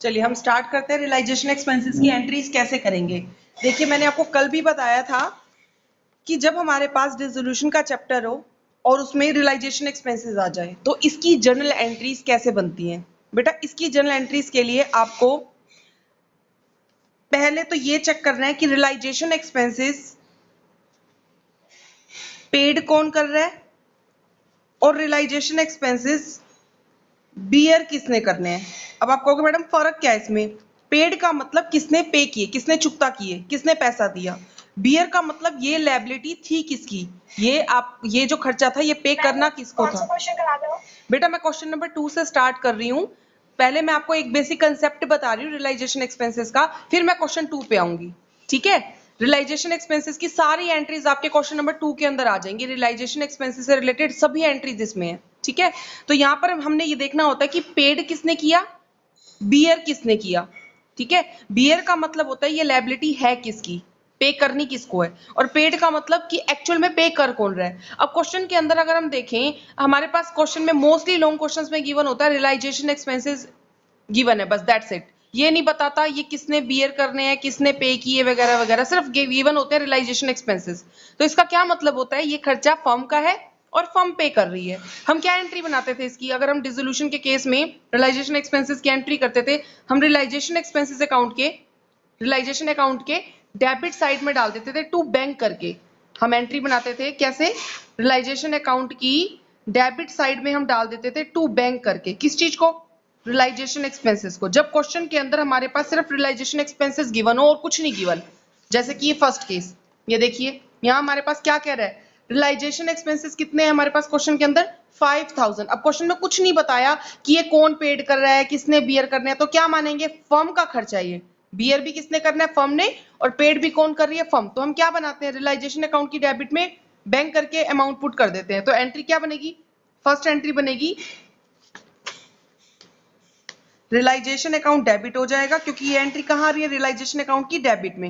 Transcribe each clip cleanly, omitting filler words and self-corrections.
चलिए हम स्टार्ट करते हैं। रियलाइजेशन एक्सपेंसेस की एंट्रीज कैसे करेंगे। देखिए मैंने आपको कल भी बताया था कि जब हमारे पास डिसोल्यूशन का चैप्टर हो और उसमें रियलाइजेशन एक्सपेंसेस आ जाए तो इसकी जर्नल एंट्रीज कैसे बनती हैं। बेटा इसकी जर्नल एंट्रीज के लिए आपको पहले तो ये चेक करना है कि रियलाइजेशन एक्सपेंसेस पेड कौन कर रहा है और रियलाइजेशन एक्सपेंसेस बियर किसने करने हैं। अब आप कहोगे मैडम फर्क क्या है इसमें। पेड का मतलब किसने पे किए, किसने चुकता किए, किसने पैसा दिया। बियर का मतलब ये लायबिलिटी थी किसकी, ये जो खर्चा था ये पे करना किसको था। बेटा मैं क्वेश्चन नंबर 2 से स्टार्ट कर रही हूँ। पहले मैं आपको एक बेसिक कंसेप्ट बता रही हूँ रियलाइजेशन एक्सपेंसेस का, फिर मैं क्वेश्चन 2 पे आऊंगी। ठीक है, रियलाइजेशन एक्सपेंसेस की सारी एंट्रीज आपके क्वेश्चन नंबर 2 के अंदर आ जाएंगी। रियलाइजेशन एक्सपेंसेस से रिलेटेड सभी एंट्रीज इसमें है। ठीक है, तो यहाँ पर हमने ये देखना होता है कि पेड किसने किया, बियर किसने किया। ठीक है, बियर का मतलब होता है ये लायबिलिटी है किसकी, पे करनी किसको है, और पेड का मतलब कि एक्चुअल में पे कर कौन रहा है। अब क्वेश्चन के अंदर अगर हम देखें, हमारे पास क्वेश्चन में मोस्टली लॉन्ग क्वेश्चंस में गिवन होता है रियलाइजेशन एक्सपेंसेस गिवन है, बस दैट्स इट। ये नहीं बताता ये किसने बियर करने हैं, किसने पे किए वगैरह वगैरह, सिर्फ गिवन होते हैं रियलाइजेशन एक्सपेंसेस। तो इसका क्या मतलब होता है, ये खर्चा फर्म का है और फर्म पे कर रही है। हम क्या एंट्री बनाते थे इसकी, अगर हम डिसोल्यूशन के केस में रियलाइजेशन एक्सपेंसेस की एंट्री करते थे, हम रियलाइजेशन एक्सपेंसेस अकाउंट के रियलाइजेशन अकाउंट के डेबिट साइड में डाल देते थे टू बैंक करके। हम एंट्री बनाते थे कैसे, रियलाइजेशन अकाउंट की डेबिट साइड में हम डाल देते थे टू बैंक करके। किस चीज को, रियलाइजेशन एक्सपेंसेस को। जब क्वेश्चन के अंदर हमारे पास सिर्फ रियलाइजेशन एक्सपेंसेस गिवन हो और कुछ नहीं गिवन, जैसे कि ये फर्स्ट केस, ये देखिए यहाँ हमारे पास क्या कह रहा है, रियलाइजेशन एक्सपेंसेस कितने हैं हमारे पास क्वेश्चन के अंदर 5000। अब क्वेश्चन में कुछ नहीं बताया कि ये कौन पेड कर रहा है, किसने बियर करना है, तो क्या मानेंगे फर्म का खर्चा है। ये बियर भी किसने करना है, फर्म ने, और पेड भी कौन कर रही है, फर्म। तो हम क्या बनाते हैं, रियलाइजेशन अकाउंट की डेबिट में बैंक करके अमाउंट पुट कर देते हैं। तो एंट्री क्या बनेगी, फर्स्ट एंट्री बनेगी रियलाइजेशन अकाउंट डेबिट हो जाएगा, क्योंकि ये एंट्री कहां आ रही है, रियलाइजेशन अकाउंट की डेबिट में।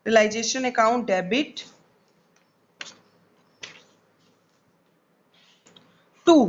रियलाइजेशन अकाउंट डेबिट टू,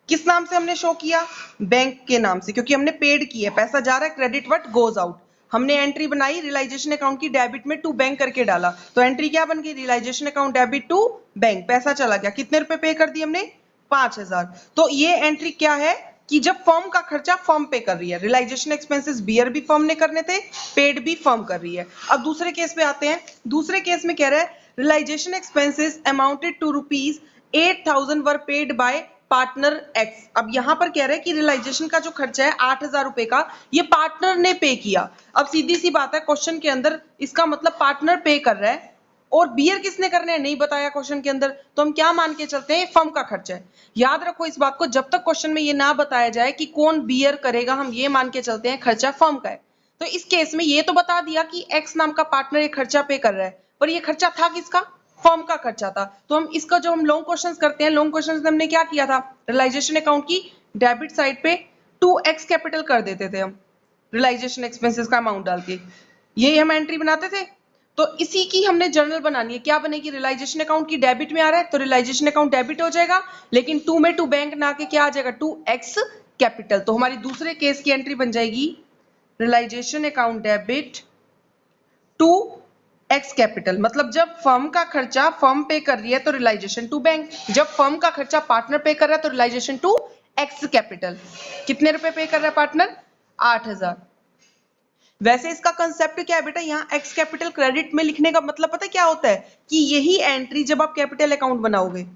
किस नाम से हमने शो किया, बैंक के नाम से, क्योंकि हमने पेड किया, पैसा जा रहा है, क्रेडिट व्हाट गोज आउट। हमने एंट्री बनाई रियलाइजेशन अकाउंट की डेबिट में टू बैंक करके डाला, तो एंट्री क्या बन गई, realisation account debit to bank. पैसा चला गया, कितने रुपए पे कर दिए हमने, 5000। तो ये एंट्री क्या है कि जब फर्म का खर्चा फर्म पे कर रही है, रियलाइजेशन एक्सपेंसेस बियर भी फर्म ने करने थे, पेड भी फर्म कर रही है। अब दूसरे केस पे आते हैं। दूसरे केस में कह रहा है realisation expenses amounted to ₹8000 were paid by partner X. अब यहां पर कह रहे हैं कि रियलाइजेशन का जो खर्चा है 8000 रुपए का, ये पार्टनर ने पे किया। अब सीधी सी बात है, क्वेश्चन के अंदर इसका मतलब पार्टनर पे कर रहा है, और बियर किसने करने हैं नहीं बताया क्वेश्चन के अंदर, तो हम क्या मान के चलते हैं, फर्म का खर्चा है। याद रखो इस बात को, जब तक क्वेश्चन में ये ना बताया जाए कि कौन बियर करेगा, हम ये मान के चलते हैं खर्चा फर्म का है। तो इस केस में ये तो बता दिया कि एक्स नाम का पार्टनर ये खर्चा पे कर रहा है, पर ये खर्चा था किसका, फर्म का खर्चा था। तो हम इसका जो हम लॉन्ग क्वेश्चंस करते हैं, लॉन्ग क्वेश्चंस में हमने क्या किया था, रियलाइजेशन अकाउंट की डेबिट साइड पे 2x कैपिटल कर देते थे हम, रियलाइजेशन एक्सपेंसेस का अमाउंट डाल के, यही हम एंट्री बनाते थे। तो इसी की हमने जर्नल बनानी है, क्या बनेगी, रियलाइजेशन अकाउंट की डेबिट में आ रहा है तो रियलाइजेशन अकाउंट डेबिट हो जाएगा, लेकिन टू में टू बैंक ना के क्या आ जाएगा, 2x कैपिटल। तो हमारी दूसरे केस की एंट्री बन जाएगी realisation account debit to X capital. मतलब जब फर्म का खर्चा फर्म पे कर रही है तो रियलाइजेशन टू बैंक, जब फर्म का खर्चा पार्टनर पे कर रहा है तो रियलाइजेशन टू एक्स कैपिटल। कितने रुपए पे कर रहा है पार्टनर, 8000। वैसे इसका कंसेप्ट क्या है बेटा, यहाँ एक्स कैपिटल क्रेडिट में लिखने का मतलब पता है क्या होता है, कि यही एंट्री जब आप कैपिटल अकाउंट बनाओगे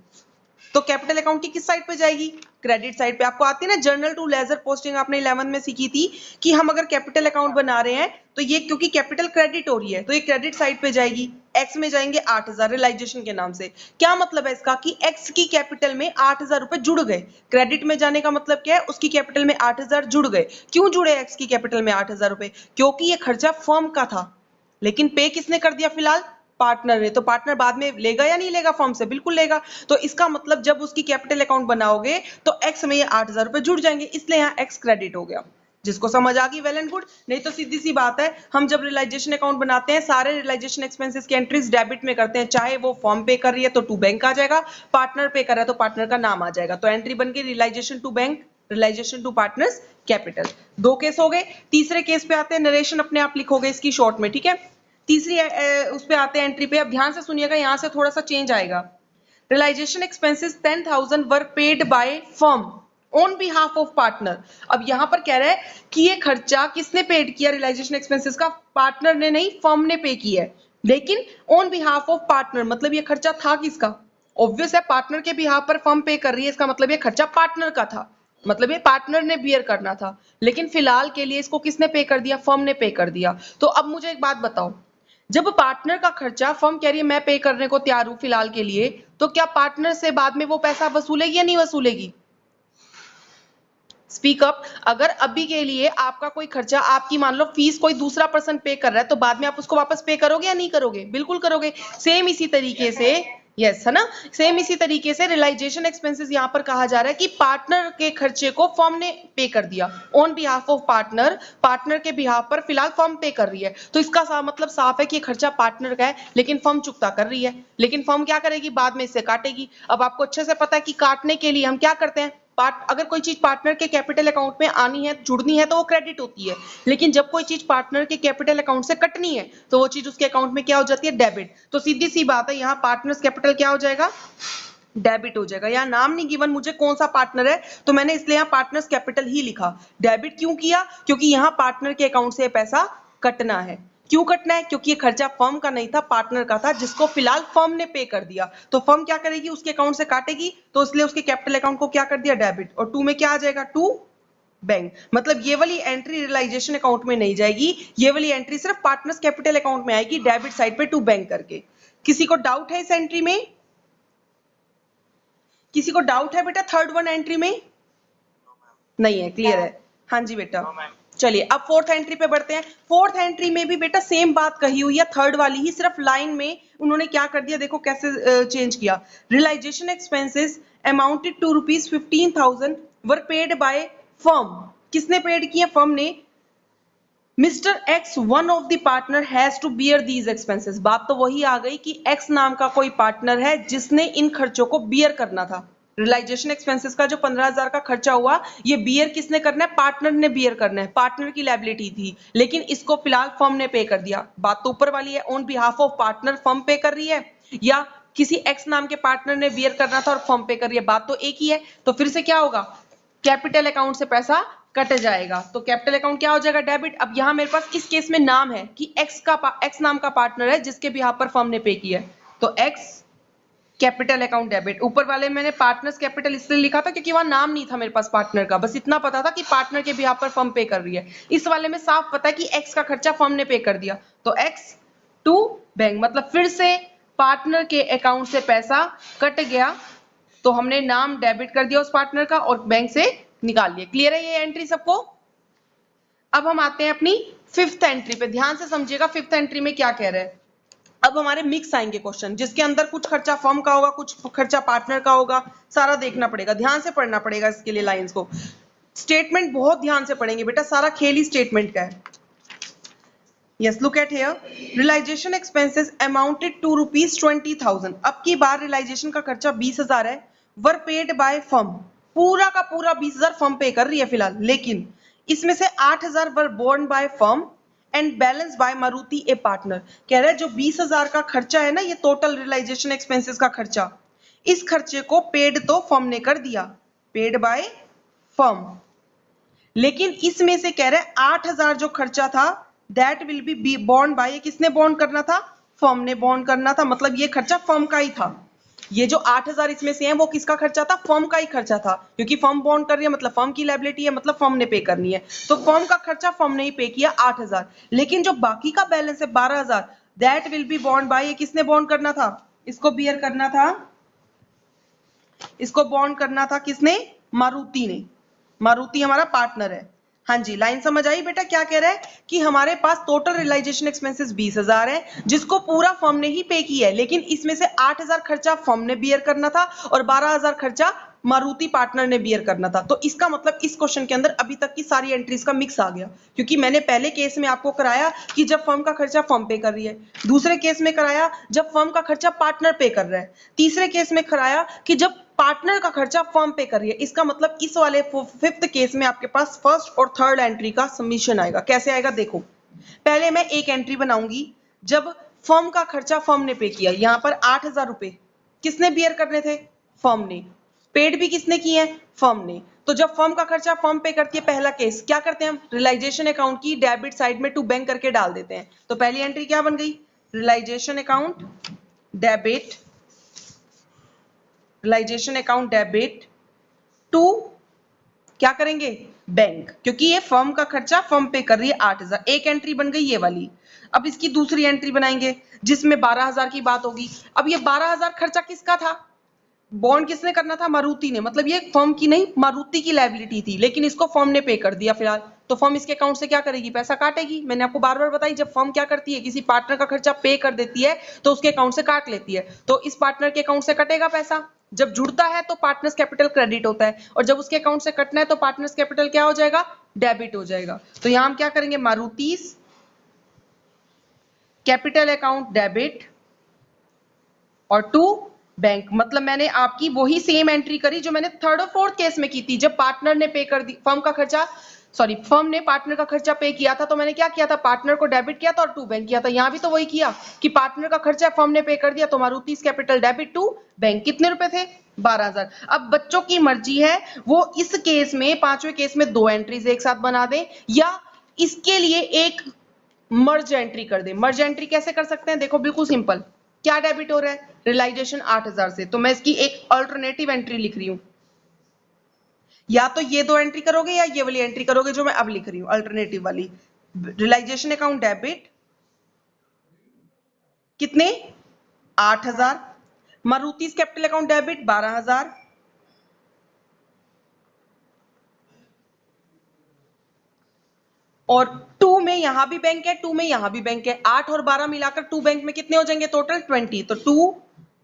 तो कैपिटल अकाउंट की किस साइड पे जाएगी, क्रेडिट साइड पे। आपको आती है ना जर्नल टू लेजर पोस्टिंग, आपने 11th में सीखी थी कि हम अगर कैपिटल अकाउंट बना रहे हैं तो ये क्योंकि कैपिटल क्रेडिट हो रही है तो ये क्रेडिट साइड पे जाएगी, एक्स में जाएंगे 8000 रियलाइजेशन के नाम से। क्या मतलब है इसका, कि एक्स की कैपिटल में 8000 रुपए जुड़ गए, क्रेडिट में जाने का मतलब क्या है, उसकी कैपिटल में 8000 जुड़ गए। क्यों जुड़े एक्स की कैपिटल में 8000 रुपए, क्योंकि ये खर्चा फर्म का था, लेकिन पे किसने कर दिया फिलहाल, पार्टनर ने। तो पार्टनर बाद में लेगा या नहीं लेगा फर्म से, बिल्कुल लेगा। तो इसका मतलब जब उसकी कैपिटल अकाउंट बनाओगे तो एक्स में ये 8000 रुपए जुड़ जाएंगे, इसलिए यहाँ एक्स क्रेडिट हो गया। जिसको समझ आ गई वेल एंड गुड, नहीं तो सीधी सी बात है, हम जब रियलाइजेशन अकाउंट बनाते हैं सारे रियलाइजेशन एक्सपेंसेस की एंट्रीज डेबिट में करते हैं, चाहे वो फर्म पे कर रही है तो टू बैंक आ जाएगा, पार्टनर पे कर रहा है तो पार्टनर का नाम आ जाएगा। तो एंट्री बन गई realisation to bank realisation to partners capital. 2 case हो गए। तीसरे केस पे आते हैं, नरेशन अपने आप लिखोगे इसकी शॉर्ट में, ठीक है। तीसरी उस पे आते हैं एंट्री पे। अब ध्यान से सुनिएगा, यहां से थोड़ा सा चेंज आएगा। Realisation expenses 10,000 were paid by firm on behalf of partner. अब यहां पर कह रहा है कि ये खर्चा किसने पेड किया, रियलाइजेशन एक्सपेंसेस का, पार्टनर ने नहीं, फर्म ने पे किया है। लेकिन ऑन बिहाफ ऑफ पार्टनर, मतलब ये खर्चा था किसका? ऑब्वियस है, पार्टनर के बिहाफ पर फर्म पे कर रही है, इसका मतलब ये खर्चा पार्टनर का था, मतलब ये पार्टनर ने बियर करना था। लेकिन फिलहाल के लिए इसको किसने पे कर दिया? फर्म ने पे कर दिया। तो अब मुझे एक बात बताओ, जब पार्टनर का खर्चा फर्म कह रही है मैं पे करने को तैयार हूं फिलहाल के लिए, तो क्या पार्टनर से बाद में वो पैसा वसूलेगी या नहीं वसूलेगी? Speak up. अगर अभी के लिए आपका कोई खर्चा, आपकी मान लो फीस कोई दूसरा पर्सन पे कर रहा है, तो बाद में आप उसको वापस पे करोगे या नहीं करोगे? बिल्कुल करोगे। सेम इसी तरीके से, यस है ना, सेम इसी तरीके से रियलाइजेशन एक्सपेंसेस यहां पर कहा जा रहा है कि पार्टनर के खर्चे को फर्म ने पे कर दिया on behalf of partner, partner के बिहाफ पर फिलहाल फर्म पे कर रही है। तो इसका मतलब साफ है कि खर्चा पार्टनर का है, लेकिन फर्म चुकता कर रही है। लेकिन फर्म क्या करेगी? बाद में इससे काटेगी। अब आपको अच्छे से पता है कि काटने के लिए हम क्या करते हैं, अगर कोई चीज पार्टनर के कैपिटल अकाउंट में आनी है, जुड़नी है, तो वो क्रेडिट होती है। लेकिन जब कोई चीज पार्टनर के कैपिटल अकाउंट से कटनी है, तो वो चीज उसके अकाउंट में क्या हो जाती है? डेबिट। तो सीधी सी बात है, यहाँ पार्टनर्स कैपिटल क्या हो जाएगा? डेबिट हो जाएगा। यहाँ नाम नहीं गिवन मुझे कौन सा पार्टनर है, तो मैंने इसलिए यहाँ पार्टनर्स कैपिटल ही लिखा। डेबिट क्यों किया? क्योंकि यहाँ पार्टनर के अकाउंट से पैसा कटना है। क्यों कटना है? क्योंकि ये खर्चा फर्म का नहीं था, पार्टनर का था, जिसको फिलहाल फर्म ने पे कर दिया। तो फर्म क्या करेगी? उसके अकाउंट से काटेगी, तो इसलिए उसके कैपिटल अकाउंट को क्या कर दिया? डेबिट। और टू में क्या आ जाएगा? To bank. मतलब ये वाली एंट्री रियलाइजेशन अकाउंट में नहीं जाएगी, ये वाली एंट्री सिर्फ पार्टनर्स कैपिटल अकाउंट में आएगी, डेबिट साइड पे टू बैंक करके। किसी को डाउट है इस एंट्री में? किसी को डाउट है बेटा थर्ड वन एंट्री में? नहीं है, क्लियर है? हाँ जी बेटा। चलिए अब फोर्थ एंट्री पे बढ़ते हैं। फोर्थ एंट्री में भी बेटा सेम बात कही हुई है, थर्ड वाली ही, सिर्फ लाइन में उन्होंने क्या कर दिया, देखो कैसे चेंज किया। Realisation expenses amounted to ₹15,000 were paid by firm. किसने पेड किया? फर्म ने। Mister X one of the partner has to bear these expenses. बात तो वही आ गई कि एक्स नाम का कोई पार्टनर है जिसने इन खर्चों को बियर करना था। रियलाइजेशन एक्सपेंसेस का जो 15,000 का खर्चा हुआ, ये बियर किसने करना है? पार्टनर ने बियर करना है, पार्टनर की लायबिलिटी थी, लेकिन इसको फिलहाल फर्म ने पे कर दिया। बात तो ऊपर वाली है, on behalf of partner firm पे कर रही है, या किसी एक्स नाम के पार्टनर ने बियर करना था और फर्म पे कर रही है, बात तो एक ही है। तो फिर से क्या होगा? कैपिटल अकाउंट से पैसा कट जाएगा, तो कैपिटल अकाउंट क्या हो जाएगा? डेबिट। अब यहाँ मेरे पास इस केस में नाम है कि एक्स नाम का पार्टनर है जिसके बिहाफ पर फर्म ने पे किया है, तो एक्स कैपिटल अकाउंट डेबिट। ऊपर वाले मैंने पार्टनर्स कैपिटल इसलिए लिखा था क्योंकि वहां नाम नहीं था मेरे पास पार्टनर का, बस इतना पता था कि पार्टनर के बिहाफ पर फर्म पे कर रही है। इस वाले में साफ पता है कि एक्स का खर्चा फर्म ने पे कर दिया, तो एक्स टू बैंक, मतलब फिर से पार्टनर के अकाउंट से पैसा कट गया, तो हमने नाम डेबिट कर दिया उस पार्टनर का और बैंक से निकाल लिया। क्लियर है ये एंट्री सबको? अब हम आते हैं अपनी फिफ्थ एंट्री पे, ध्यान से समझिएगा फिफ्थ एंट्री में क्या कह रहे हैं। अब हमारे मिक्स आएंगे क्वेश्चन, जिसके अंदर कुछ खर्चा फर्म का होगा, कुछ खर्चा पार्टनर का होगा, सारा देखना पड़ेगा, ध्यान से पढ़ना पड़ेगा इसके लिए लाइंस को। स्टेटमेंट बहुत ध्यान से पढ़ेंगे बेटा, सारा खेल ही स्टेटमेंट का है। Yes, look at here. Realization expenses amounted to ₹20,000. अब की बार रियलाइजेशन का खर्चा 20,000 है, वर पेड बाय फर्म। पूरा का पूरा 20,000 फर्म पे कर रही है फिलहाल, लेकिन इसमें से 8,000 were borne by firm and balance by Maruti a partner. कह रहा है जो 20,000 का खर्चा है ना, ये टोटल रियलाइजेशन एक्सपेंसेस का खर्चा, इस खर्चे को पेड तो फर्म ने कर दिया, पेड बाय फर्म, लेकिन इसमें से कह रहे हैं 8,000 जो खर्चा था that will be borne by, किसने बॉर्न करना था? फर्म ने बॉर्न करना था, मतलब ये खर्चा फर्म का ही था। ये जो 8,000 इसमें से है वो किसका खर्चा था? फर्म का ही खर्चा था, क्योंकि फर्म बॉर्न कर रही है मतलब फर्म की लायबिलिटी है, मतलब फर्म ने पे करनी है, तो फर्म का खर्चा फर्म ने ही पे किया 8,000। लेकिन जो बाकी का बैलेंस है 12,000 that will be borne by, ये किसने बॉर्न करना था? इसको बियर करना था, इसको बॉन्ड करना था किसने? मारुति ने। मारुति हमारा पार्टनर है। हाँ जी, लाइन समझ आई बेटा? क्या कह रहा है कि हमारे पास टोटल रियलाइजेशन एक्सपेंसेस 20,000 है, जिसको पूरा फर्म ने ही पे किया है, लेकिन इसमें से 8,000 खर्चा फर्म ने बियर करना था और 12,000 खर्चा मारुति पार्टनर ने बियर करना था। तो इसका मतलब इस क्वेश्चन के अंदर अभी तक की सारी एंट्रीज का मिक्स आ गया, क्योंकि मैंने पहले केस में आपको कराया कि जब फर्म का खर्चा फर्म पे कर रही है, दूसरे केस में कराया जब फर्म का खर्चा पार्टनर पे कर रहा है, तीसरे केस में कराया कि जब पार्टनर का खर्चा फर्म पे कर रही है। इसका मतलब इस वाले फिफ्थ केस में आपके पास फर्स्ट और थर्ड एंट्री का सबमिशन आएगा। कैसे आएगा देखो, पहले मैं एक एंट्री बनाऊंगी जब फर्म का खर्चा फर्म ने पे किया। यहां पर 8,000 रुपए किसने बियर करने थे? फर्म ने। पेड भी किसने किए हैं? फर्म ने। तो जब फर्म का खर्चा फर्म पे करती है, पहला केस क्या करते हैं हम, रियलाइजेशन अकाउंट की डेबिट साइड में टू बैंक करके डाल देते हैं। तो पहली एंट्री क्या बन गई, realisation account debit, realisation account debit to क्या करेंगे, बैंक, क्योंकि ये फर्म का खर्चा फर्म पे कर रही है 8,000। एक एंट्री बन गई ये वाली। अब इसकी दूसरी एंट्री बनाएंगे जिसमें 12,000 की बात होगी। अब ये 12,000 खर्चा किसका था, बॉन्ड किसने करना था, मारुति ने। मतलब ये फर्म की नहीं, मारुति की लायबिलिटी थी, लेकिन इसको फर्म ने पे कर दिया फिलहाल। तो फर्म इसके अकाउंट से क्या करेगी, पैसा काटेगी। मैंने आपको बार बार बताई, जब फर्म क्या करती है, किसी पार्टनर का खर्चा पे कर देती है तो उसके अकाउंट से काट लेती है। तो इस पार्टनर के अकाउंट से कटेगा पैसा। जब जुड़ता है तो पार्टनर्स कैपिटल क्रेडिट होता है, और जब उसके अकाउंट से कटना है तो पार्टनर्स कैपिटल क्या हो जाएगा, डेबिट हो जाएगा। तो यहां हम क्या करेंगे, मारुति कैपिटल अकाउंट डेबिट और टू बैंक। मतलब मैंने आपकी वही सेम एंट्री करी जो मैंने थर्ड और फोर्थ केस में की थी, जब पार्टनर ने पे कर दी फर्म का खर्चा, फर्म ने पार्टनर का खर्चा पे किया था, तो मैंने क्या किया था, पार्टनर को डेबिट किया था और टू बैंक किया था। यहां भी तो वही किया कि पार्टनर का खर्चा फर्म ने पे कर दिया, तो Maruti capital debit to bank. कितने रुपए थे, 12,000। अब बच्चों की मर्जी है, वो इस केस में, पांचवें केस में 2 एंट्रीज एक साथ बना दें या इसके लिए एक मर्ज एंट्री कर दे। मर्ज एंट्री कैसे कर सकते हैं, देखो बिल्कुल सिंपल। क्या डेबिट हो रहा है, रियलाइजेशन 8,000 से, तो मैं इसकी एक अल्टरनेटिव एंट्री लिख रही हूं। या तो ये 2 एंट्री करोगे या ये वाली एंट्री करोगे जो मैं अब लिख रही हूं, अल्टरनेटिव वाली। रियलाइजेशन अकाउंट डेबिट कितने, 8,000। Maruti capital account debit 12,000। और 2 में यहां भी बैंक है, 2 में यहां भी बैंक है। 8 और 12 मिलाकर 2 बैंक में कितने हो जाएंगे टोटल, 20। तो 2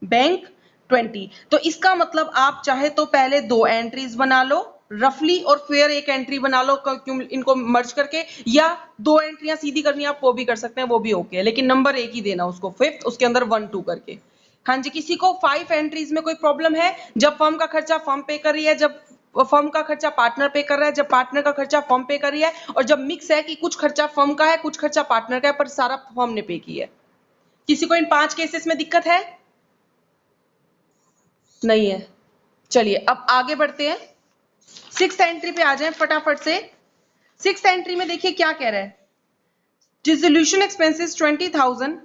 बैंक 20। तो इसका मतलब आप चाहे तो पहले 2 एंट्रीज बना लो रफली, और फिर एक एंट्री बना लो क्यों इनको मर्ज करके, या 2 एंट्रियां सीधी करनी आप वो भी कर सकते हैं, वो भी ओके है, लेकिन नंबर एक ही देना उसको, फिफ्थ, उसके अंदर 1 2 करके। हाँ जी, किसी को 5 एंट्रीज में कोई प्रॉब्लम है, जब फर्म का खर्चा फर्म पे कर रही है, जब फर्म का खर्चा पार्टनर पे कर रहा है, जब पार्टनर का खर्चा फर्म पे कर रही है, और जब मिक्स है कि कुछ खर्चा फर्म का है कुछ खर्चा पार्टनर का है, पर सारा फर्म ने पे किया है। किसी को इन 5 केसेस में दिक्कत है, नहीं है। चलिए अब आगे बढ़ते हैं, 6th एंट्री पे आ जाएं फटाफट से। 6th एंट्री में देखिए क्या कह रहा है, डिसोल्यूशन एक्सपेंसेस 20,000।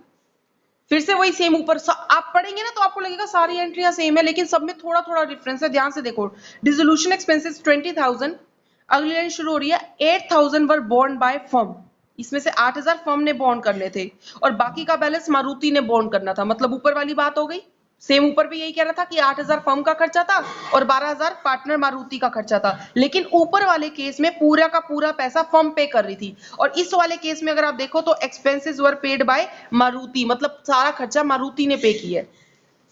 फिर से वही सेम ऊपर आप पढ़ेंगे ना तो आपको लगेगा सारी एंट्रियां सेम है, लेकिन सब में थोड़ा थोड़ा डिफरेंस है, ध्यान से देखो। डिसोल्यूशन एक्सपेंसेस 20,000, अगली लाइन शुरू हो रही है 8,000 वर बॉन्ड बाय फर्म। इसमें से 8,000 फर्म ने बॉन्ड करने थे और बाकी का बैलेंस मारुति ने बॉन्ड करना था। मतलब ऊपर वाली बात हो गई, सेम ऊपर भी यही कह रहा था कि 8,000 फर्म का खर्चा था और 12,000 पार्टनर मारुति का खर्चा था, लेकिन ऊपर वाले केस में पूरा का पूरा पैसा फर्म पे कर रही थी। और इस वाले केस में अगर आप देखो तो एक्सपेंसेस वर पेड बाय मारुति, मतलब सारा खर्चा मारुति ने पे किया है।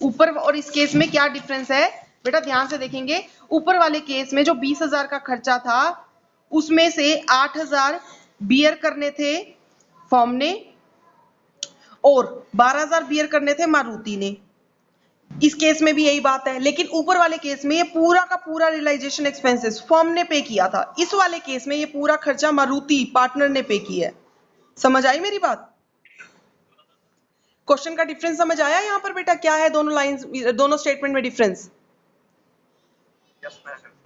ऊपर और इस केस में क्या डिफरेंस है बेटा, ध्यान से देखेंगे। ऊपर वाले केस में जो 20,000 का खर्चा था उसमें से 8,000 बियर करने थे फर्म ने और 12,000 बियर करने थे मारुति ने। इस केस में भी यही बात है, लेकिन ऊपर वाले केस में ये पूरा का पूरा रियलाइजेशन एक्सपेंसेस फर्म ने पे किया था। इस वाले केस में ये पूरा खर्चा मारुति पार्टनर ने पे किया है। समझ आई मेरी बात? क्वेश्चन का डिफरेंस समझ आया यहाँ पर बेटा, क्या है दोनों लाइंस, दोनों स्टेटमेंट में डिफरेंस?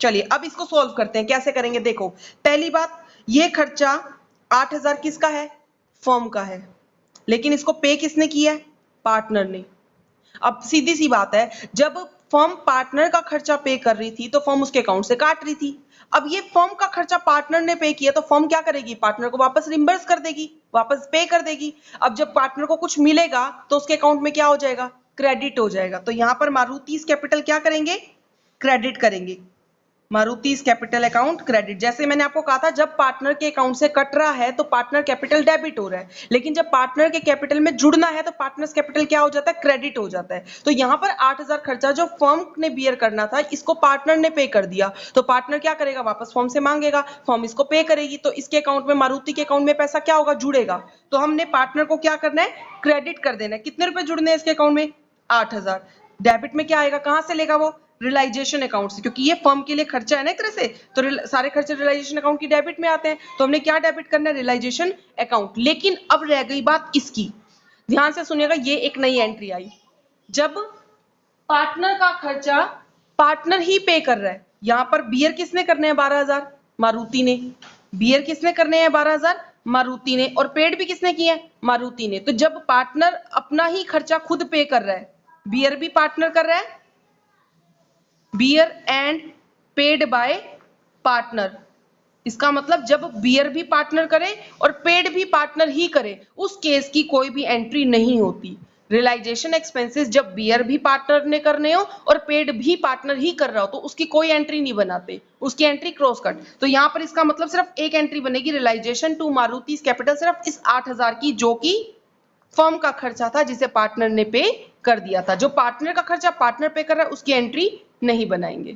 चलिए अब इसको सॉल्व करते हैं। कैसे करेंगे देखो, पहली बात, ये खर्चा 8,000 किसका है, फर्म का है, लेकिन इसको पे किसने किया है, पार्टनर ने। अब सीधी सी बात है, जब फर्म पार्टनर का खर्चा पे कर रही थी तो फर्म उसके अकाउंट से काट रही थी। अब ये फर्म का खर्चा पार्टनर ने पे किया तो फर्म क्या करेगी, पार्टनर को वापस रिम्बर्स कर देगी, वापस पे कर देगी। अब जब पार्टनर को कुछ मिलेगा तो उसके अकाउंट में क्या हो जाएगा, क्रेडिट हो जाएगा। तो यहां पर मारुति कैपिटल क्या करेंगे, क्रेडिट करेंगे। मारुति's कैपिटल अकाउंट क्रेडिट। जैसे मैंने आपको कहा था जब पार्टनर के अकाउंट से कट रहा है तो पार्टनर कैपिटल डेबिट हो रहा है, लेकिन जब पार्टनर के कैपिटल में जुड़ना है तो पार्टनर्स कैपिटल क्या हो जाता है, क्रेडिट हो जाता है। तो यहाँ पर 8,000 खर्चा जो फर्म ने बियर करना था इसको पार्टनर ने पे कर दिया, तो पार्टनर क्या करेगा, वापस फर्म से मांगेगा, फर्म इसको पे करेगी, तो इसके अकाउंट में, मारुति के अकाउंट में पैसा क्या होगा, जुड़ेगा। तो हमने पार्टनर को क्या करना है, क्रेडिट कर देना है। कितने रुपए जुड़ने हैं इसके अकाउंट में, 8,000। डेबिट में क्या आएगा, कहां से लेगा वो, रियलाइजेशन अकाउंट से, क्योंकि ये फर्म के लिए खर्चा है ना एक तरह से, तो सारे खर्चे रियलाइजेशन अकाउंट की डेबिट में आते हैं, तो हमने क्या डेबिट करना है, रियलाइजेशन अकाउंट। लेकिन अब रह गई बात इसकी, ध्यान से सुनिएगा, ये एक नई एंट्री आई, जब पार्टनर का खर्चा पार्टनर ही पे कर रहा है। यहां पर बियर किसने करने हैं, 12,000, मारुति ने। बियर किसने करने हैं, 12,000, मारुति ने। और पेड भी किसने किए हैं, मारुति ने। तो जब पार्टनर अपना ही खर्चा खुद पे कर रहा है, बियर भी पार्टनर कर रहा है, bear and paid by partner, इसका मतलब जब बियर भी पार्टनर करे और पेड भी पार्टनर ही करे, उस केस की कोई भी एंट्री नहीं होती। रियलाइजेशन एक्सपेंसेस जब बियर भी पार्टनर ने करने हो और पेड भी पार्टनर ही कर रहा हो तो उसकी कोई एंट्री नहीं बनाते, उसकी एंट्री क्रॉस कट। तो यहाँ पर इसका मतलब सिर्फ एक एंट्री बनेगी, रियलाइजेशन टू मारुति's कैपिटल, सिर्फ इस 8,000 की, जो कि फर्म का खर्चा था जिसे पार्टनर ने पे कर दिया था। जो पार्टनर का खर्चा पार्टनर पे कर रहा है उसकी एंट्री नहीं बनाएंगे।